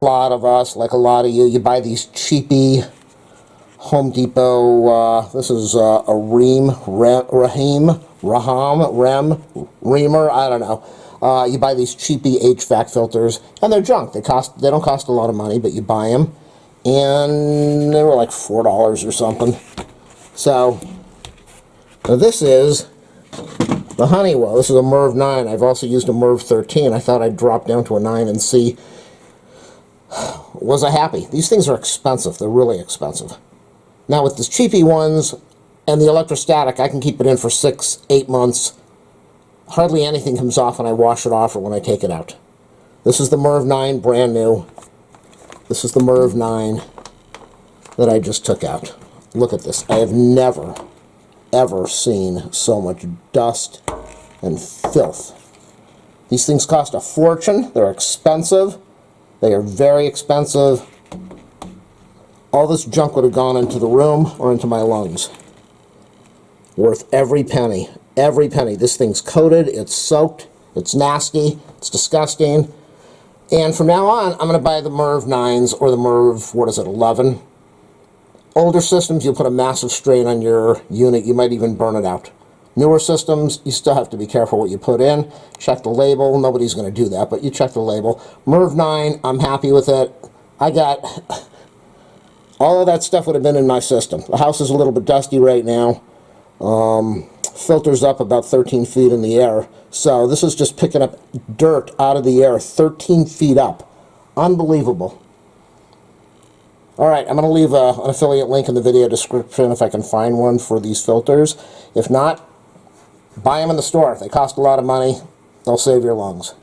A lot of us, like a lot of you buy these cheapy Home Depot, this is a Reamer, I don't know. You buy these cheapy HVAC filters, and they're junk. They don't cost a lot of money, but you buy them, and they were like $4 or something. So this is the Honeywell. This is a MERV9. I've also used a MERV13. I thought I'd drop down to a 9 and see. Was I happy? These things are expensive. They're really expensive. Now with the cheapy ones and the electrostatic, I can keep it in for 6-8 months. Hardly anything comes off when I wash it off or when I take it out. This is the MERV9, brand new. This is the MERV9 that I just took out. Look at this. I have never, ever seen so much dust and filth. These things cost a fortune. They're expensive. They are very expensive. All this junk would have gone into the room or into my lungs. Worth every penny. Every penny. This thing's coated, it's soaked, it's nasty, it's disgusting. And from now on, I'm going to buy the MERV9s or the MERV, 11. Older systems, you'll put a massive strain on your unit. You might even burn it out. Newer systems, you still have to be careful what you put in. Check the label. Nobody's going to do that, but you check the label. MERV9, I'm happy with it. I got... all of that stuff would have been in my system. The house is a little bit dusty right now. Filters up about 13 feet in the air. So this is just picking up dirt out of the air 13 feet up. Unbelievable. Alright, I'm going to leave an affiliate link in the video description if I can find one for these filters. If not, buy them in the store. They cost a lot of money. They'll save your lungs.